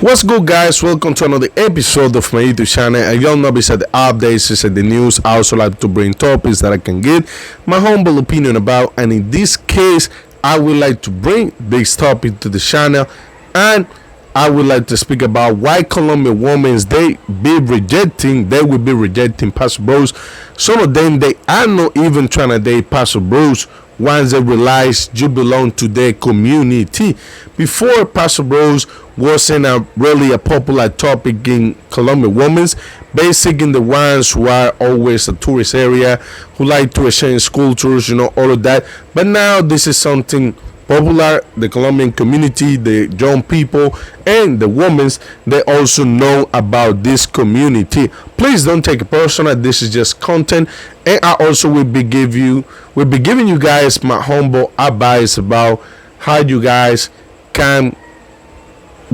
What's good, guys? Welcome to another episode of my YouTube channel. And y'all know beside the updates, beside the news, I also like to bring topics that I can get my humble opinion about. And in this case, I would like to bring this topic to the channel, and I would like to speak about why Colombian women they will be rejecting Pastor Bros. Some of them they are not even trying to date Pastor Bros once they realize you belong to their community. Before, Pastor Bros wasn't really a popular topic in Colombian women's, basically the ones who are always a tourist area, who like to exchange cultures, all of that. But now this is something popular. The Colombian community, the young people, and the women's, they also know about this community. Please don't take it personal. This is just content, and I also will be giving you guys my humble advice about how you guys can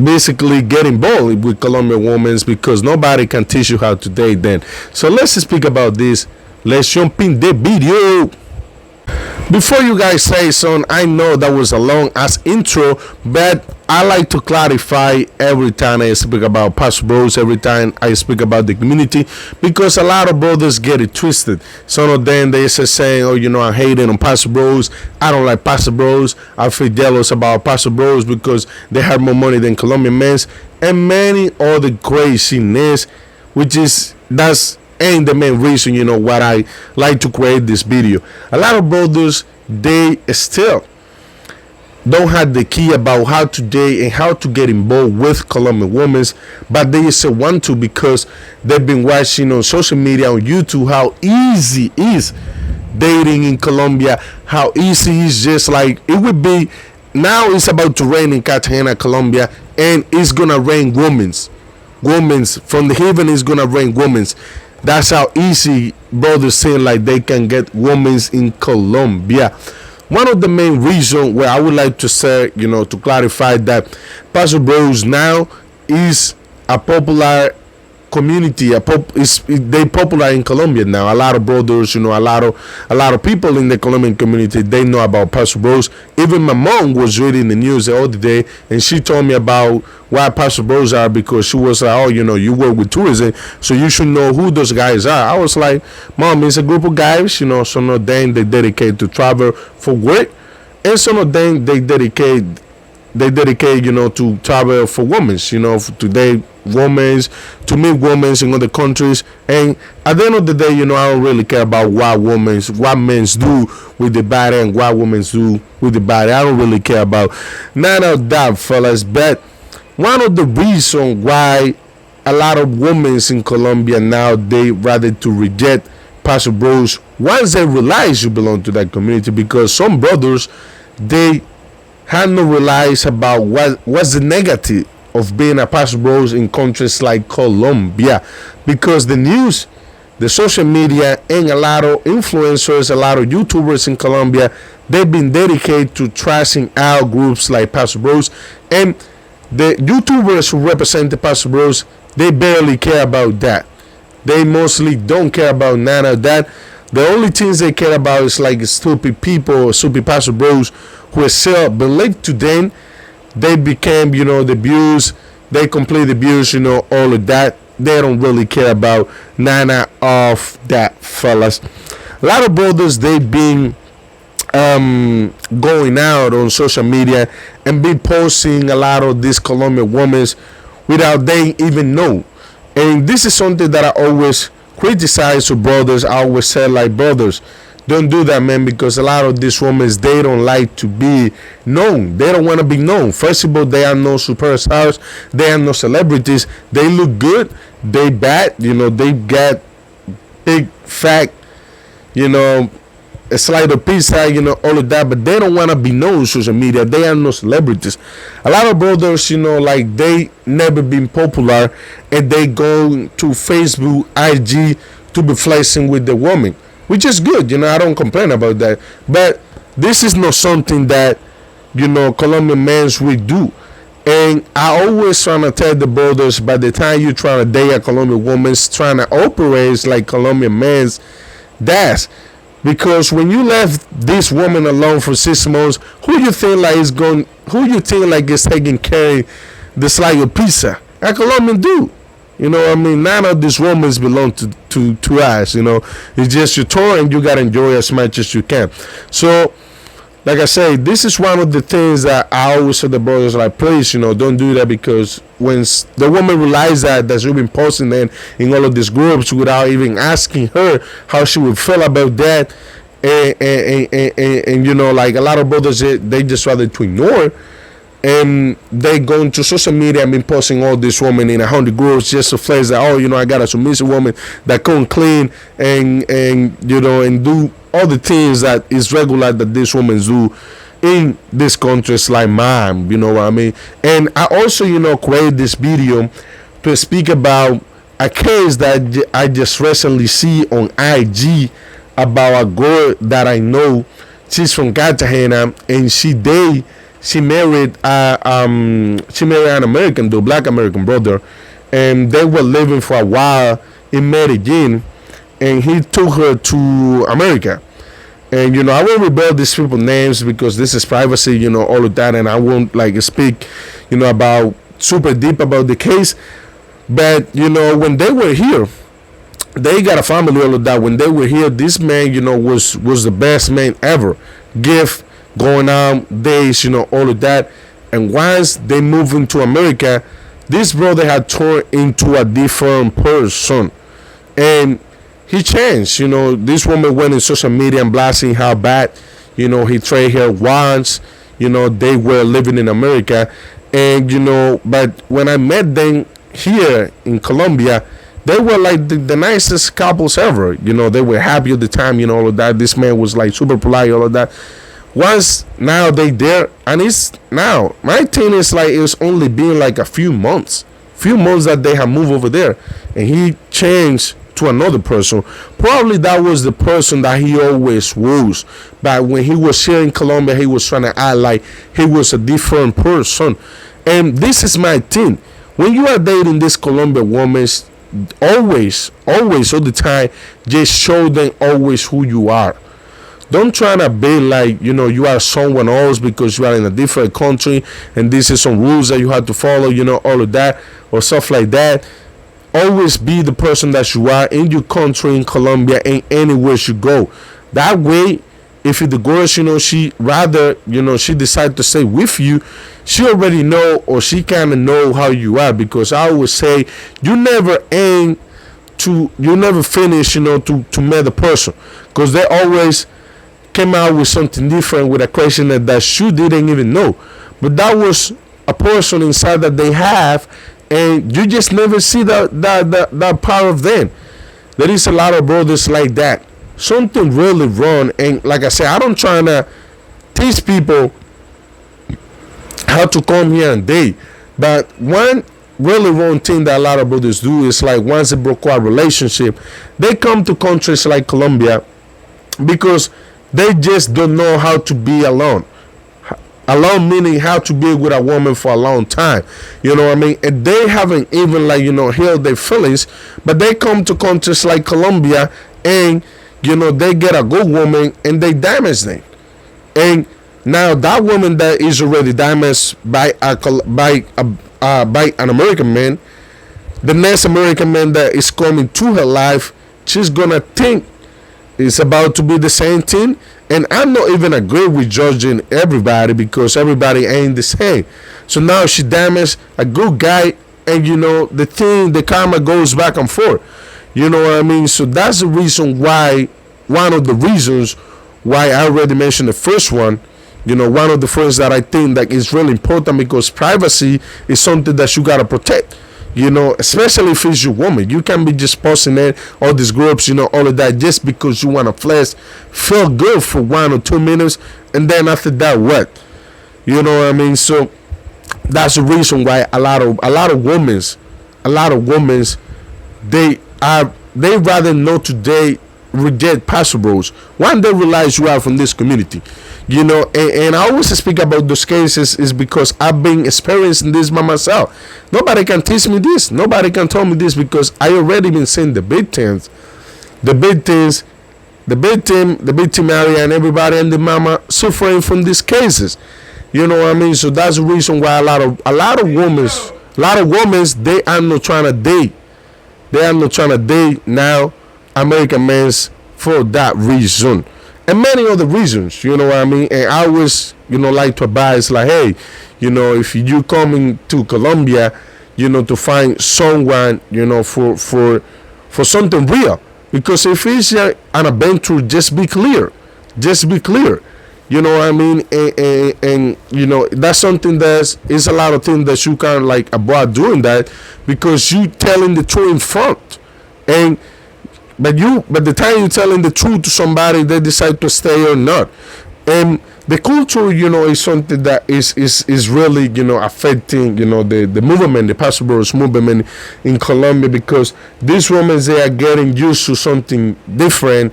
basically get involved with Colombian women, because nobody can teach you how to date them. So let's speak about this. Let's jump in the video. Before you guys say something, I know that was a long ass intro, but I like to clarify every time I speak about Pastor Bros, every time I speak about the community, because a lot of brothers get it twisted. Some of them they just saying, I'm hating on Pastor Bros, I don't like Pastor Bros, I feel jealous about Pastor Bros because they have more money than Colombian men, and many other craziness, that's ain't the main reason, what I like to create this video. A lot of brothers, they still don't have the key about how to date and how to get involved with Colombian women, but they still want to because they've been watching on social media, on YouTube, how easy is dating in Colombia, how easy is just like it would be. Now it's about to rain in Cartagena, Colombia, and it's gonna rain women's from the heaven. Is gonna rain women's. That's how easy brothers saying like they can get women in Colombia. One of the main reasons where I would like to say, to clarify that Pastor Bros now is a popular community. They popular in Colombia now. A lot of brothers, a lot of people in the Colombian community, they know about Pastor Bros. Even my mom was reading the news the other day, and she told me about why Pastor Bros are, because she was like, you work with tourism, so you should know who those guys are. I was like, Mom, it's a group of guys, some of them they dedicate to travel for work, and some of them they dedicate, to travel for women, to date women, to meet women in other countries. And at the end of the day, I don't really care about what men do with the body and what women do with the body. I don't really care about none of that, fellas. But one of the reasons why a lot of women in Colombia now, they rather to reject Pastor Bros once they realize you belong to that community, because some brothers, they have not realized about what's the negative of being a Pastor Bros in countries like Colombia, because the news, the social media, and a lot of influencers, a lot of YouTubers in Colombia, they've been dedicated to trashing out groups like Pastor Bros, and the YouTubers who represent the Pastor Bros, they barely care about that. They mostly don't care about none of that. The only things they care about is like stupid people or stupid Pastor Bros who still believe to them. They became, the views, they complete the views, all of that. They don't really care about none of that, fellas. A lot of brothers, they've been going out on social media and been posting a lot of these Colombian women without they even know. And this is something that I always criticize to brothers. I always say, like, brothers, don't do that, man, because a lot of these women, they don't like to be known. They don't want to be known. First of all, they are no superstars. They are no celebrities. They look good. They bad. They got big, fat, a slice of pizza, all of that. But they don't want to be known on social media. They are no celebrities. A lot of brothers, like they never been popular, and they go to Facebook, IG to be flexing with the woman, which is good. I don't complain about that. But this is not something that, Colombian men will do. And I always trying to tell the brothers, by the time you trying to date a Colombian woman, trying to operate like Colombian men, that's because when you left this woman alone for 6 months, who you think like is taking care the slice of pizza. A Colombian do. You know what I mean? None of these women belong to us, you know. It's just your tour and you gotta enjoy as much as you can. So like I say, this is one of the things that I always tell the brothers, like, please, you know, don't do that, because when the woman realizes that you've been posting them in all of these groups without even asking her how she would feel about that, and you know, like a lot of brothers, they just rather to ignore, and they go into social media and been posting all these women in 100 groups just to flex that, oh, you know, I got a submissive woman that can clean and you know, and do all the things that is regular that these women do in this countries like mine, you know what I mean? And I also, you know, create this video to speak about a case that I just recently see on IG about a girl that I know. She's from Cartagena, and she married an American dude, black American brother, and they were living for a while in Medellin, and he took her to America. And you know, I won't reveal these people's names because this is privacy, you know, all of that, and I won't like speak, you know, about super deep about the case. But you know, when they were here, they got a family, all of that. When they were here, this man, you know, was the best man ever. Gift, going on days, you know, all of that. And once they moved into America, this brother had turned into a different person, and he changed. You know, this woman went in social media and blasting how bad, you know, he traded her once. You know, they were living in America, and you know, but when I met them here in Colombia, they were like the nicest couples ever. You know, they were happy at the time, you know, all of that. This man was like super polite, all of that. Once now they there, and it's now my thing is like it's only been like a few months that they have moved over there, and he changed to another person. Probably that was the person that he always was, but when he was here in Colombia, he was trying to act like he was a different person. And this is my thing: when you are dating this Colombian woman, always all the time, just show them always who you are. Don't try to be like, you know, you are someone else because you are in a different country and this is some rules that you have to follow, you know, all of that or stuff like that. Always be the person that you are in your country, in Colombia, and anywhere you go. That way, if the girl, you know, she rather, you know, she decide to stay with you, she already know, or she kind of know how you are. Because I always say, you never finish, you know, to meet the person, because they always came out with something different, with a question that you didn't even know, but that was a person inside that they have, and you just never see that part of them. There is a lot of brothers like that. Something really wrong, and like I said, I don't try to teach people how to come here and date, but one really wrong thing that a lot of brothers do is like once they broke our relationship, they come to countries like Colombia because they just don't know how to be alone. Alone meaning how to be with a woman for a long time. You know what I mean? And they haven't even like, you know, healed their feelings, but they come to countries like Colombia and, you know, they get a good woman and they damage them. And now that woman that is already damaged by an American man, the next American man that is coming to her life, she's gonna think it's about to be the same thing. And I'm not even agree with judging everybody because everybody ain't the same. So now she damaged a good guy, and you know the karma goes back and forth. You know what I mean? So that's the reason why, one of the reasons why I already mentioned the first one. You know, one of the first that I think that is really important, because privacy is something that you gotta protect. You know, especially if it's your woman. You can't be just posting in all these groups, you know, all of that just because you want to feel good for 1 or 2 minutes, and then after that, what? You know what I mean? So that's the reason why a lot of women, they rather know today reject passive roles. When they realize you are from this community. You know, and I always speak about those cases is because I've been experiencing this by myself. Nobody can teach me this. Nobody can tell me this, because I already been seeing the victims, the victim area, and everybody and the mama suffering from these cases. You know what I mean? So that's the reason why a lot of women they are not trying to date. They are not trying to date now American men for that reason. And many other reasons, you know what I mean? And I always, like to advise like, hey, if you coming to Colombia, to find someone, for something real. Because if it's an adventure, just be clear. Just be clear. You know what I mean? And that's something that is a lot of things that you can like avoid doing that because you telling the truth in front. And but the time you telling the truth to somebody, they decide to stay or not. And the culture, is something that is really, affecting, the movement, the Paso Robles movement in Colombia, because these women, they are getting used to something different,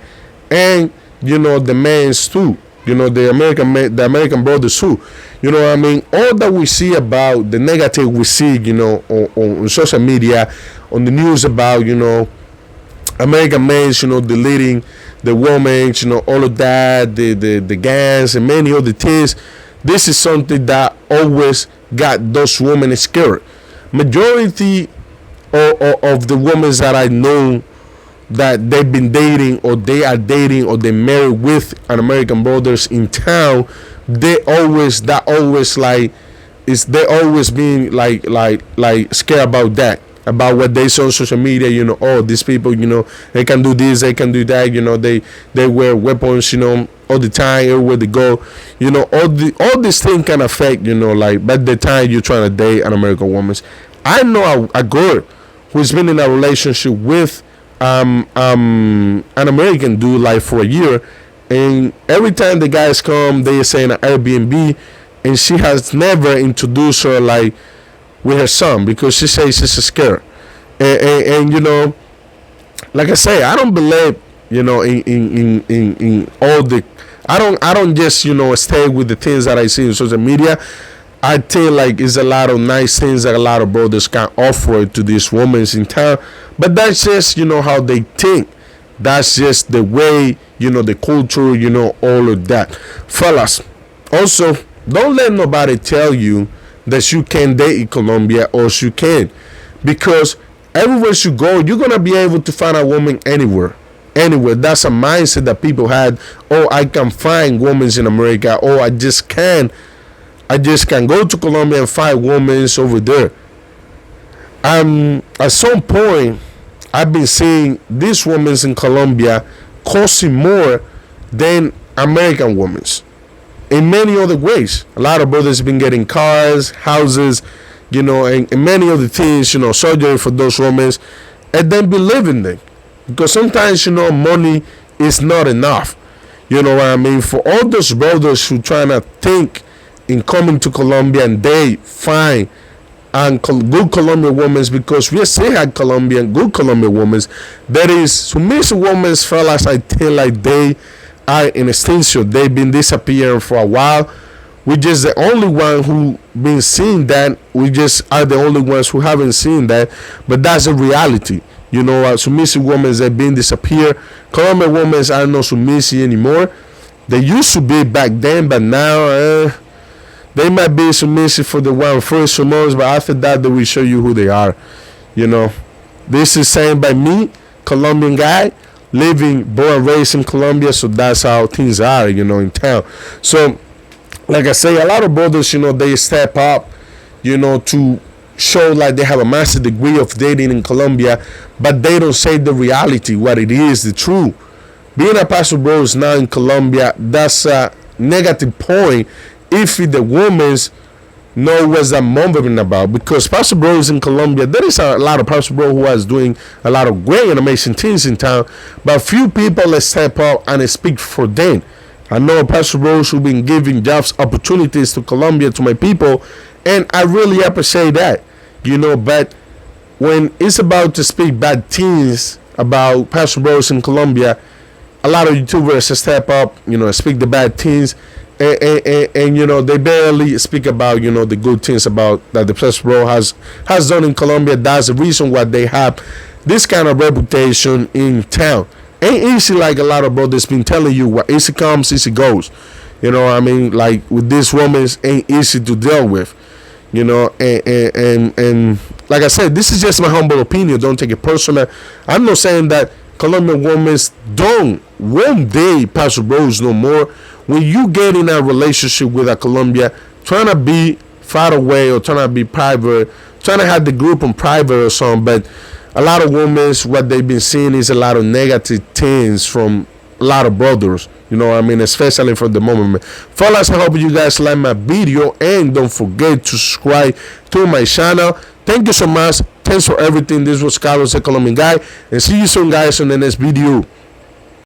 and the men's too. The American brothers too. You know what I mean? All that we see about the negative we see, on social media, on the news about, American men, deleting the women, all of that, the gangs and many other things. This is something that always got those women scared. Majority of the women that I know that they've been dating or they are dating or they married with an American brothers in town, they always being like scared about that, about what they saw on social media. These people, they can do this, they can do that. They wear weapons, all the time, everywhere they go. All these things can affect, like by the time you're trying to date an American woman. I know a girl who's been in a relationship with an American dude like for a year, and every time the guys come, they say in an Airbnb, and she has never introduced her like with her son because she says she's scared. And like I say, I don't believe in all the. I don't just stay with the things that I see in social media. I think like it's a lot of nice things that a lot of brothers can offer to these women in town, but that's just how they think. That's just the way the culture, all of that. Fellas, also don't let nobody tell you that you can date in Colombia or you can, because everywhere you go, you're gonna be able to find a woman anywhere. That's a mindset that people had. Oh, I can find women in America. Oh, I just can go to Colombia and find women over there. At some point, I've been seeing these women in Colombia costing more than American women in many other ways. A lot of brothers have been getting cars, houses, and many other things, surgery for those women, and then be living there. Because sometimes, money is not enough. You know what I mean? For all those brothers who trying to think in coming to Colombia and they find good Colombian women, because we still had good Colombian women. There is submissive women, fellas, I think like they are in extinction. They've been disappearing for a while. We just the only one who been seeing that. We just are the only ones who haven't seen that. But that's a reality. Submissive women that been disappear. Colombian women are not submissive anymore. They used to be back then, but now they might be submissive for the first few months, but after that, they will show you who they are. This is saying by me, Colombian guy, born and raised in Colombia, so that's how things are, in town. So, like I say, a lot of brothers, they step up, to show like they have a master degree of dating in Colombia, but they don't say the reality, what it is, the truth. Being a Paso Robles now in Colombia, that's a negative point if the women's know what's that movement about, because Paso Robles in Colombia, there is a lot of Paso Robles who is doing a lot of great and amazing things in town, but few people step up and speak for them. I know Paso Robles who've been giving jobs opportunities to Colombia, to my people, and I really appreciate that, but when it's about to speak bad things about Paso Robles in Colombia, a lot of YouTubers step up, speak the bad things, and they barely speak about the good things about that the Paso Robles has done in Colombia. That's the reason why they have this kind of reputation in town. Ain't easy, like a lot of brothers been telling you. What easy comes, easy goes. You know what I mean? Like with these women ain't easy to deal with. You know, and like I said, this is just my humble opinion. Don't take it personal. I'm not saying that Colombian women won't date Pastor Bros no more. When you get in a relationship with a Colombia, trying to be far away or trying to be private, trying to have the group in private or something, but a lot of women, what they've been seeing is a lot of negative things from a lot of brothers. You know what I mean? Especially for the moment. Fellas, I hope you guys like my video. And don't forget to subscribe to my channel. Thank you so much. Thanks for everything. This was Carlos, the Colombian guy. And see you soon, guys, on the next video.